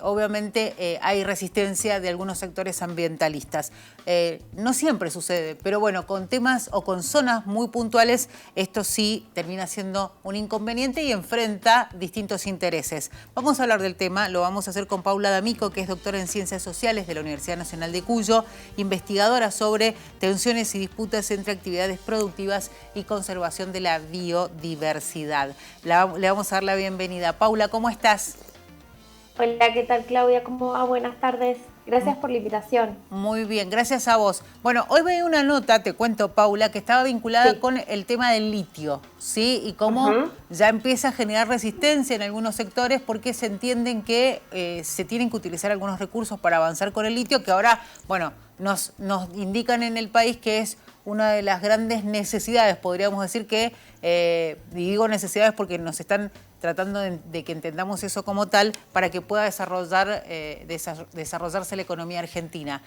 obviamente hay resistencia de algunos sectores ambientalistas. No siempre sucede, pero bueno, con temas o con zonas muy puntuales, esto sí termina siendo un inconveniente y enfrenta distintos intereses. Vamos a hablar del tema, lo vamos a hacer con Paula D'Amico, que es doctora en Ciencias Sociales de la Universidad Nacional de Cuyo, investigadora sobre tensiones y disputas entre actividades productivas y conservación de la biodiversidad. Le vamos a dar la bienvenida. Paula, ¿cómo estás? Hola, ¿qué tal, Claudia? ¿Cómo va? Buenas tardes. Gracias por la invitación. Muy bien, gracias a vos. Bueno, hoy veía una nota, te cuento, Paula, que estaba vinculada con el tema del litio, ¿sí? Y cómo ya empieza a generar resistencia en algunos sectores porque se entienden que se tienen que utilizar algunos recursos para avanzar con el litio, que ahora, bueno, nos indican en el país que es una de las grandes necesidades, podríamos decir que, y digo necesidades porque nos están tratando de que entendamos eso como tal, para que pueda desarrollarse la economía argentina.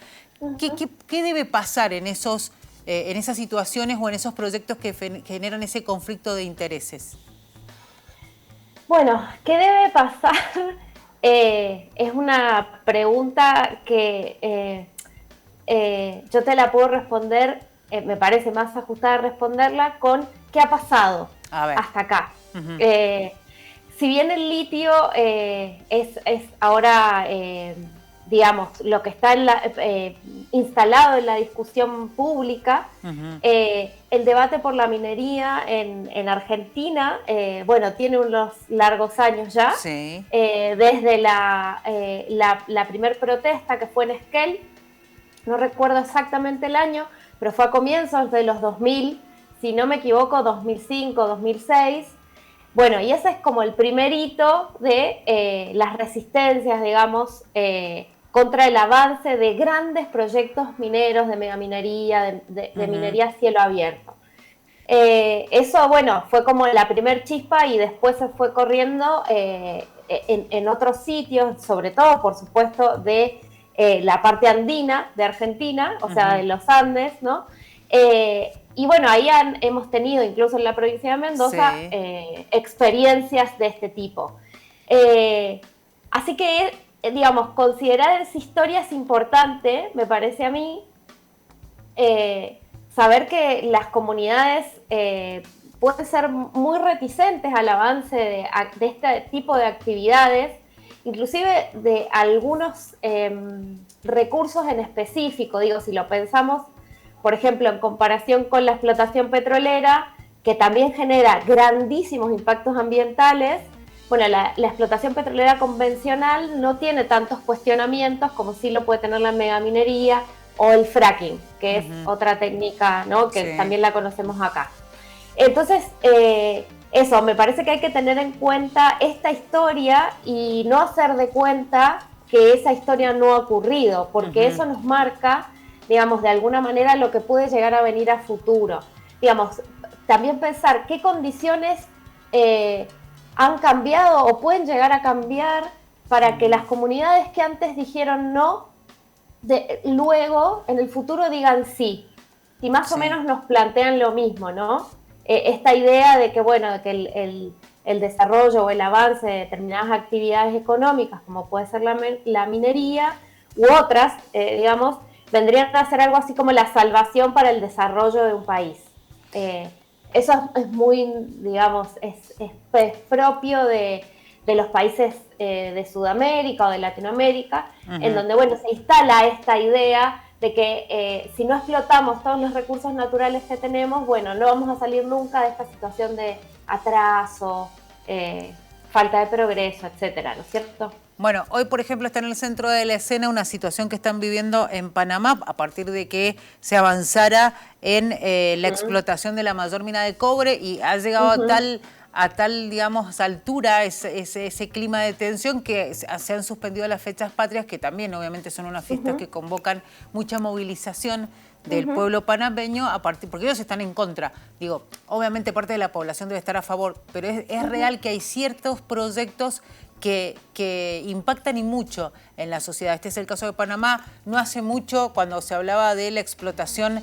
¿Qué debe pasar en esas situaciones o en esos proyectos que generan ese conflicto de intereses? Bueno, ¿qué debe pasar? Es una pregunta que yo te la puedo responder, me parece más ajustada responderla con ¿qué ha pasado hasta acá? Si bien el litio es ahora, digamos, lo que está instalado en la discusión pública, el debate por la minería en Argentina, bueno, tiene unos largos años ya, desde la primer protesta que fue en Esquel, no recuerdo exactamente el año, pero fue a comienzos de los 2000, si no me equivoco, 2005, 2006, bueno, y ese es como el primer hito de las resistencias, digamos, contra el avance de grandes proyectos mineros, de megaminería, de minería a cielo abierto. Eso, bueno, fue como la primer chispa y después se fue corriendo en otros sitios, sobre todo, por supuesto, de la parte andina de Argentina, o sea, de los Andes, ¿no? Y bueno, ahí hemos tenido, incluso en la provincia de Mendoza, experiencias de este tipo. Así que, digamos, considerar esa historia es importante, me parece a mí, saber que las comunidades pueden ser muy reticentes al avance de este tipo de actividades, inclusive de algunos recursos en específico, digo, si lo pensamos, por ejemplo, en comparación con la explotación petrolera, que también genera grandísimos impactos ambientales, bueno, la explotación petrolera convencional no tiene tantos cuestionamientos como sí lo puede tener la megaminería o el fracking, que es otra técnica, ¿no? Que también la conocemos acá. Entonces, eso, me parece que hay que tener en cuenta esta historia y no hacer de cuenta que esa historia no ha ocurrido, porque eso nos marca, digamos, de alguna manera lo que puede llegar a venir a futuro. Digamos, también pensar qué condiciones han cambiado o pueden llegar a cambiar para que las comunidades que antes dijeron no, luego en el futuro digan sí. si más o menos nos plantean lo mismo, ¿no? Esta idea de que, bueno, de que el desarrollo o el avance de determinadas actividades económicas, como puede ser la minería u otras, digamos, vendrían a ser algo así como la salvación para el desarrollo de un país. Eso es muy, digamos, es propio de los países de Sudamérica o de Latinoamérica, en donde, bueno, se instala esta idea de que si no explotamos todos los recursos naturales que tenemos, bueno, no vamos a salir nunca de esta situación de atraso, falta de progreso, etcétera, ¿no es cierto? Bueno, hoy, por ejemplo, está en el centro de la escena una situación que están viviendo en Panamá a partir de que se avanzara en la explotación de la mayor mina de cobre y ha llegado a tal, digamos, altura ese clima de tensión que se han suspendido las fechas patrias, que también obviamente son unas fiestas que convocan mucha movilización del pueblo panameño, porque ellos están en contra. Digo, obviamente parte de la población debe estar a favor, pero es real que hay ciertos proyectos que impactan y mucho en la sociedad. Este es el caso de Panamá. No hace mucho, cuando se hablaba de la explotación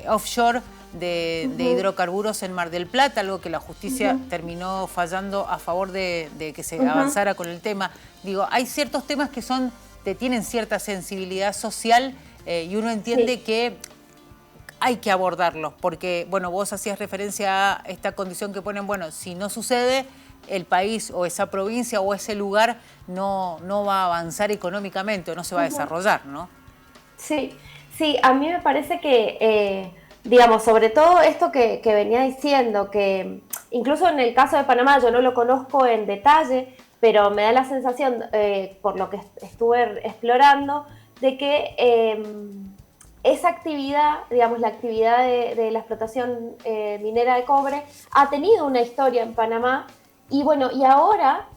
offshore de hidrocarburos en Mar del Plata, algo que la justicia terminó fallando a favor de que se avanzara con el tema. Digo, hay ciertos temas que tienen cierta sensibilidad social y uno entiende que hay que abordarlos, porque, bueno, vos hacías referencia a esta condición que ponen, bueno, si no sucede, el país o esa provincia o ese lugar no va a avanzar económicamente o no se va a desarrollar, ¿no? Sí, sí, a mí me parece que, digamos, sobre todo esto que venía diciendo, que incluso en el caso de Panamá, yo no lo conozco en detalle, pero me da la sensación, por lo que estuve explorando, de que esa actividad, digamos, la actividad de la explotación minera de cobre, ha tenido una historia en Panamá. Y bueno, y ahora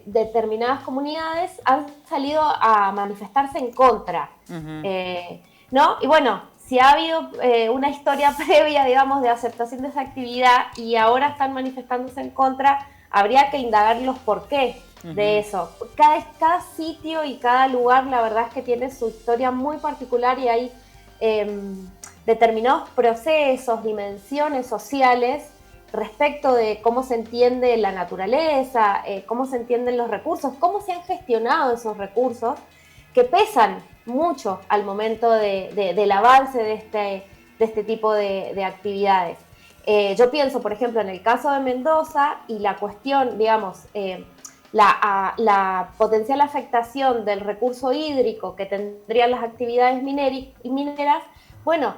determinadas comunidades han salido a manifestarse en contra, ¿no? Y bueno, si ha habido una historia previa, digamos, de aceptación de esa actividad y ahora están manifestándose en contra, habría que indagar los porqués de eso. Cada sitio y cada lugar, la verdad es que tiene su historia muy particular y hay determinados procesos, dimensiones sociales respecto de cómo se entiende la naturaleza, cómo se entienden los recursos, cómo se han gestionado esos recursos, que pesan mucho al momento del avance de este tipo de actividades. Yo pienso, por ejemplo, en el caso de Mendoza y la cuestión, digamos, la potencial afectación del recurso hídrico que tendrían las actividades mineras, bueno,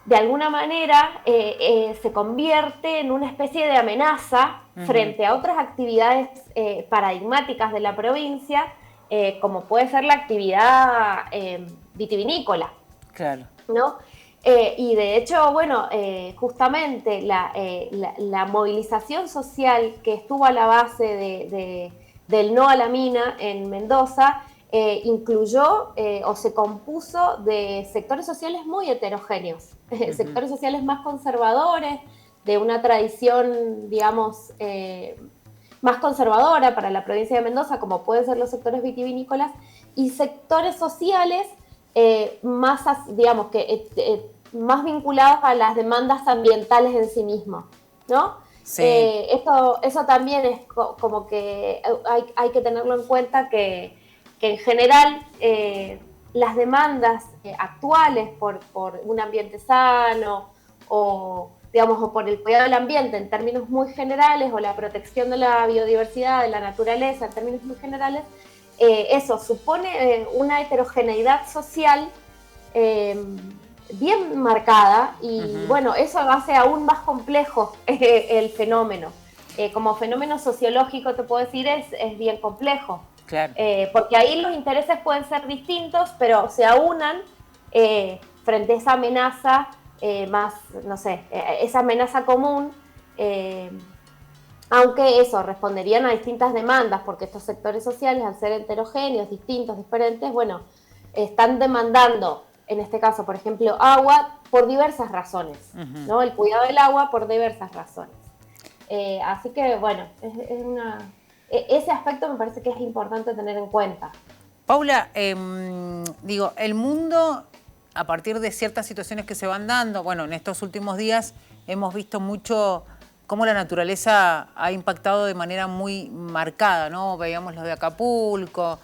de alguna manera se convierte en una especie de amenaza frente a otras actividades paradigmáticas de la provincia, como puede ser la actividad vitivinícola. Claro. ¿No? Y de hecho, bueno, justamente la movilización social que estuvo a la base del no a la mina en Mendoza incluyó o se compuso de sectores sociales muy heterogéneos, sectores sociales más conservadores, de una tradición, digamos, más conservadora para la provincia de Mendoza, como pueden ser los sectores vitivinícolas, y sectores sociales más, digamos, más vinculados a las demandas ambientales en sí mismos, ¿no? Sí. Eso también es como que hay que tenerlo en cuenta que en general las demandas actuales por un ambiente sano o, digamos, o por el cuidado del ambiente en términos muy generales o la protección de la biodiversidad, de la naturaleza en términos muy generales, eso supone una heterogeneidad social bien marcada y bueno, eso hace aún más complejo el fenómeno. Como fenómeno sociológico te puedo decir es bien complejo. Claro. Porque ahí los intereses pueden ser distintos, pero se aunan frente a esa amenaza más, no sé, esa amenaza común, aunque eso, responderían a distintas demandas, porque estos sectores sociales, al ser heterogéneos, distintos, diferentes, bueno, están demandando, en este caso, por ejemplo, agua por diversas razones, ¿no? El cuidado del agua por diversas razones. Así que, bueno, ese aspecto me parece que es importante tener en cuenta. Paula, digo, el mundo a partir de ciertas situaciones que se van dando, bueno, en estos últimos días hemos visto mucho cómo la naturaleza ha impactado de manera muy marcada, ¿no? Veíamos los de Acapulco,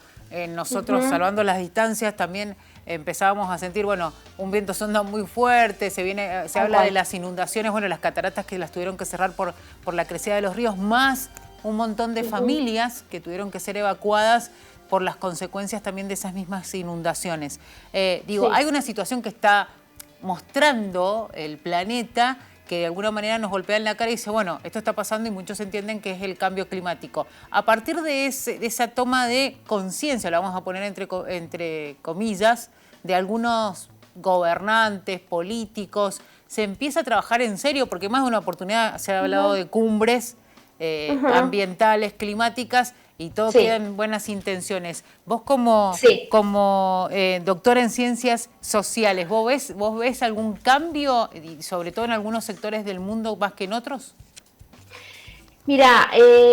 nosotros salvando las distancias también empezábamos a sentir, bueno, un viento sonda muy fuerte, se habla de las inundaciones, bueno, las cataratas que las tuvieron que cerrar por la crecida de los ríos, más un montón de familias que tuvieron que ser evacuadas por las consecuencias también de esas mismas inundaciones. Hay una situación que está mostrando el planeta que de alguna manera nos golpea en la cara y dice, bueno, esto está pasando y muchos entienden que es el cambio climático. A partir de esa toma de conciencia, la vamos a poner entre comillas, de algunos gobernantes, políticos, se empieza a trabajar en serio, porque más de una oportunidad se ha hablado de cumbres ambientales, climáticas, y todo queda en buenas intenciones. Vos como doctora en ciencias sociales, ¿vos ves algún cambio, y sobre todo en algunos sectores del mundo más que en otros? Mira,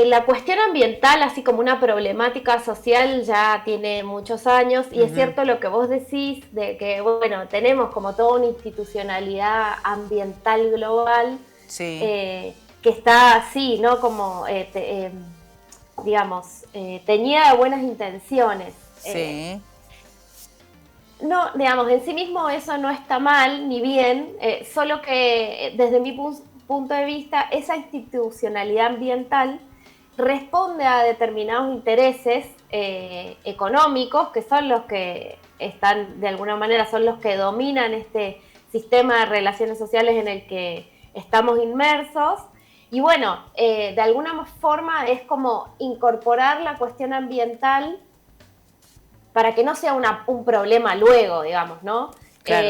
la cuestión ambiental, así como una problemática social, ya tiene muchos años, y es cierto lo que vos decís, de que, bueno, tenemos como toda una institucionalidad ambiental global, que está así, ¿no? Como... digamos, teñida de buenas intenciones. No, digamos, en sí mismo eso no está mal ni bien, solo que desde mi punto de vista, esa institucionalidad ambiental responde a determinados intereses económicos, que son los que están, de alguna manera, son los que dominan este sistema de relaciones sociales en el que estamos inmersos. Y bueno, de alguna forma es como incorporar la cuestión ambiental para que no sea un problema luego, digamos, ¿no? Claro.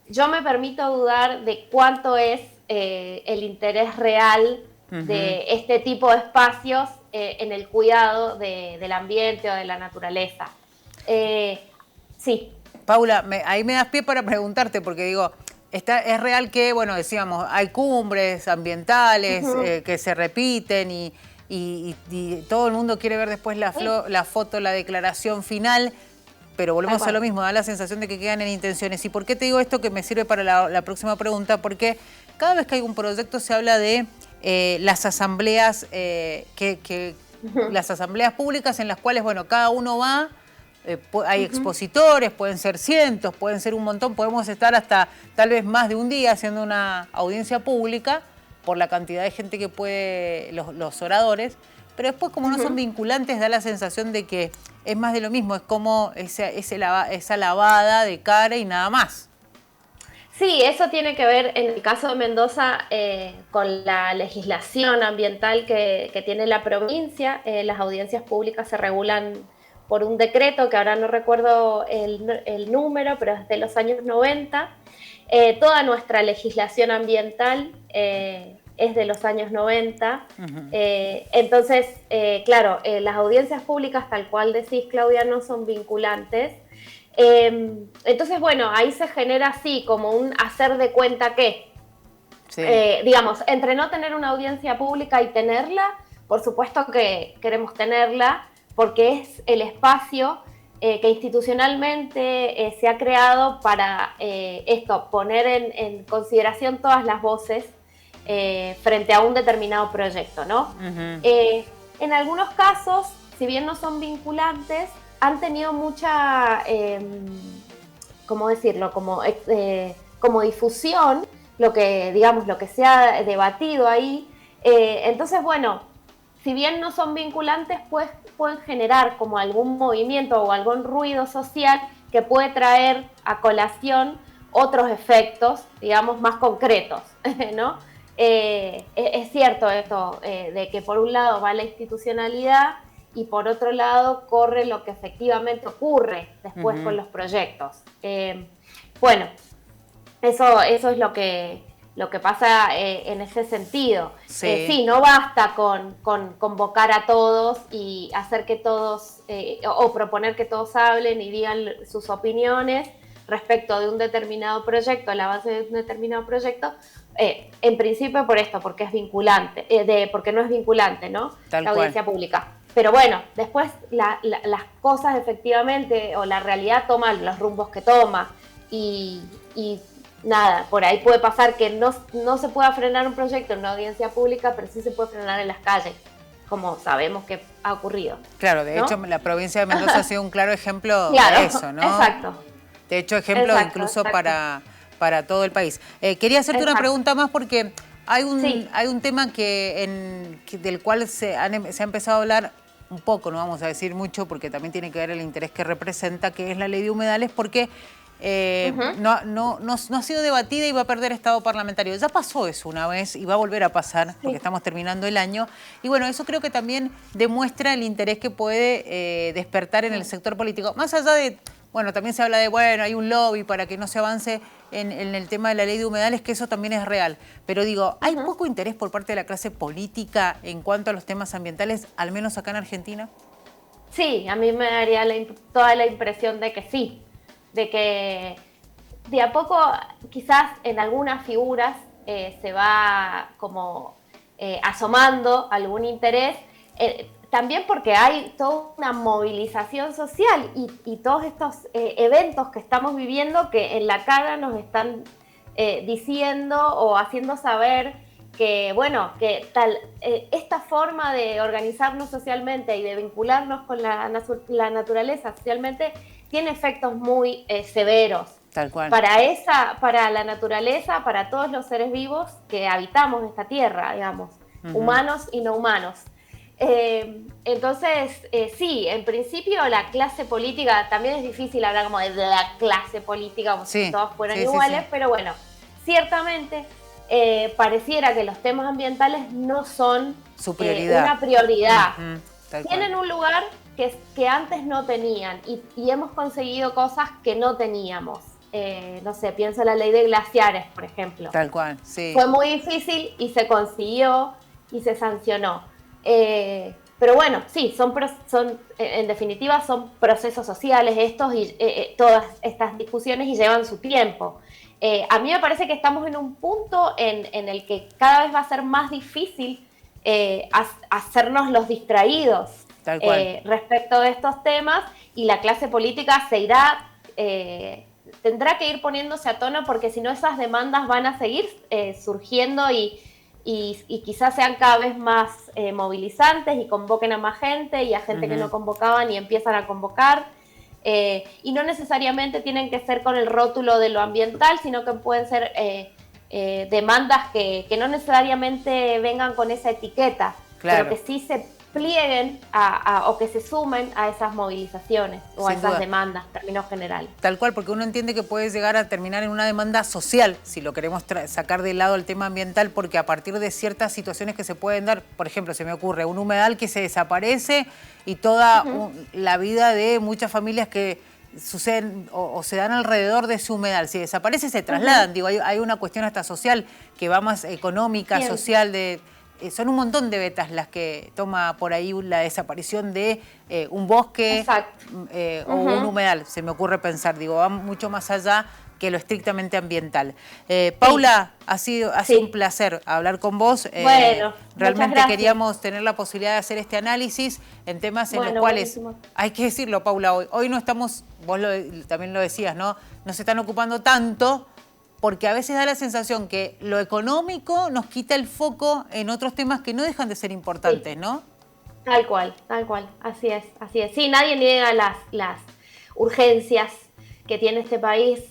Yo me permito dudar de cuánto es el interés real de este tipo de espacios en el cuidado del ambiente o de la naturaleza. Sí. Paula, ahí me das pie para preguntarte, porque digo... Es real que, bueno, decíamos, hay cumbres ambientales que se repiten y todo el mundo quiere ver después la foto, la declaración final, pero volvemos a lo mismo, da la sensación de que quedan en intenciones. ¿Y por qué te digo esto? Que me sirve para la próxima pregunta, porque cada vez que hay un proyecto se habla de las asambleas, las asambleas públicas en las cuales, bueno, cada uno va... hay expositores, pueden ser cientos, pueden ser un montón, podemos estar hasta tal vez más de un día haciendo una audiencia pública por la cantidad de gente que puede, los oradores, pero después como no son vinculantes da la sensación de que es más de lo mismo, es como esa lavada de cara y nada más. Sí, eso tiene que ver en el caso de Mendoza con la legislación ambiental que tiene la provincia. Las audiencias públicas se regulan por un decreto, que ahora no recuerdo el número, pero es de los años 90. Toda nuestra legislación ambiental es de los años 90. Entonces, claro, las audiencias públicas, tal cual decís, Claudia, no son vinculantes. Entonces, bueno, ahí se genera así como un hacer de cuenta que, digamos, entre no tener una audiencia pública y tenerla, por supuesto que queremos tenerla, porque es el espacio que institucionalmente se ha creado para poner en consideración todas las voces frente a un determinado proyecto, ¿no? En algunos casos, si bien no son vinculantes, han tenido mucha, ¿cómo decirlo?, como difusión, lo que se ha debatido ahí. Entonces, bueno, si bien no son vinculantes, pues pueden generar como algún movimiento o algún ruido social que puede traer a colación otros efectos, digamos, más concretos, ¿no? Es cierto esto, de que por un lado va la institucionalidad y por otro lado corre lo que efectivamente ocurre después con los proyectos. Bueno, eso es lo que pasa en ese sentido. Sí, no basta con convocar a todos y hacer que todos, o proponer que todos hablen y digan sus opiniones respecto de un determinado proyecto, a la base de un determinado proyecto, en principio por esto, porque es vinculante, porque no es vinculante, ¿no? Tal la audiencia pública. Pero bueno, después las cosas efectivamente, o la realidad toma los rumbos que toma, y nada, por ahí puede pasar que no se pueda frenar un proyecto en una audiencia pública, pero sí se puede frenar en las calles, como sabemos que ha ocurrido. Claro, de hecho la provincia de Mendoza ha sido un claro ejemplo claro, de eso, ¿no? Exacto. De hecho, ejemplo incluso para todo el país. Quería hacerte una pregunta más porque hay un tema del cual se ha empezado a hablar un poco, no vamos a decir mucho, porque también tiene que ver el interés que representa, que es la ley de humedales, porque no ha sido debatida y va a perder estado parlamentario. Ya pasó eso una vez y va a volver a pasar, porque estamos terminando el año. Y bueno, eso creo que también demuestra el interés que puede despertar en el sector político. Más allá de, bueno, también se habla de, bueno, hay un lobby para que no se avance en el tema de la ley de humedales, que eso también es real. Pero digo, ¿hay poco interés por parte de la clase política en cuanto a los temas ambientales, al menos acá en Argentina? Sí, a mí me daría toda la impresión de que sí, de que de a poco quizás en algunas figuras se va como asomando algún interés, también porque hay toda una movilización social y todos estos eventos que estamos viviendo que en la cara nos están diciendo o haciendo saber que, bueno, que esta forma de organizarnos socialmente y de vincularnos con la naturaleza socialmente tiene efectos muy severos. Tal cual. Para la naturaleza, para todos los seres vivos que habitamos esta tierra, digamos, humanos y no humanos. Entonces, sí, en principio la clase política, también es difícil hablar como de la clase política, como si todos fueran iguales, pero bueno, ciertamente pareciera que los temas ambientales no son su prioridad. Una prioridad. Tienen un lugar que antes no tenían y hemos conseguido cosas que no teníamos. No sé, pienso en la ley de glaciares, por ejemplo. Tal cual, sí. Fue muy difícil y se consiguió y se sancionó. Pero bueno, sí, en definitiva son procesos sociales estos y todas estas discusiones y llevan su tiempo. A mí me parece que estamos en un punto en el que cada vez va a ser más difícil hacernos los distraídos respecto de estos temas y la clase política tendrá que ir poniéndose a tono porque si no esas demandas van a seguir surgiendo y quizás sean cada vez más movilizantes y convoquen a más gente y a gente que no convocaban y empiezan a convocar. Y no necesariamente tienen que ser con el rótulo de lo ambiental, sino que pueden ser demandas que no necesariamente vengan con esa etiqueta, pero que sí se plieguen o que se sumen a esas movilizaciones o a esas demandas, en términos generales. Tal cual, porque uno entiende que puede llegar a terminar en una demanda social, si lo queremos sacar de lado el tema ambiental, porque a partir de ciertas situaciones que se pueden dar, por ejemplo, se me ocurre un humedal que se desaparece y toda la vida de muchas familias que suceden o se dan alrededor de ese humedal. Si desaparece, se trasladan. Digo, hay una cuestión hasta social que va más económica, social, son un montón de vetas las que toma por ahí la desaparición de un bosque o un humedal, se me ocurre pensar, digo, va mucho más allá que lo estrictamente ambiental. Paula, ha sido un placer hablar con vos. Bueno, realmente queríamos tener la posibilidad de hacer este análisis en temas en los cuales, hay que decirlo, Paula, hoy no estamos, vos también lo decías, ¿no? No se están ocupando tanto, porque a veces da la sensación que lo económico nos quita el foco en otros temas que no dejan de ser importantes, ¿no? Tal cual, así es. Sí, nadie niega las urgencias que tiene este país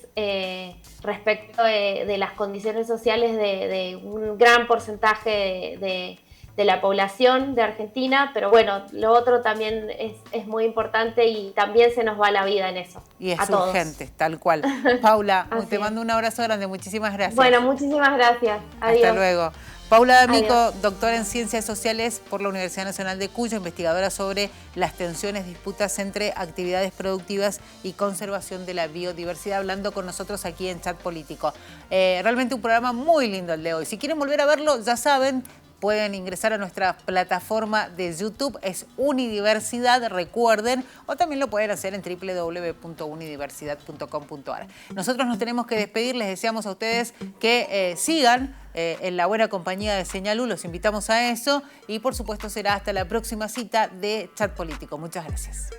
respecto de las condiciones sociales de un gran porcentaje de la población de Argentina, pero bueno, lo otro también es muy importante y también se nos va la vida en eso. Y es urgente, tal cual. Paula, te mando un abrazo grande, muchísimas gracias. Bueno, muchísimas gracias. Adiós. Hasta luego. Paula D'Amico, doctora en Ciencias Sociales por la Universidad Nacional de Cuyo, investigadora sobre las tensiones, disputas entre actividades productivas y conservación de la biodiversidad, hablando con nosotros aquí en Chat Político. Realmente un programa muy lindo el de hoy. Si quieren volver a verlo, ya saben, pueden ingresar a nuestra plataforma de YouTube, es Unidiversidad, recuerden, o también lo pueden hacer en www.unidiversidad.com.ar. Nosotros nos tenemos que despedir, les deseamos a ustedes que sigan en la buena compañía de Señal U, los invitamos a eso y por supuesto será hasta la próxima cita de Chat Político. Muchas gracias.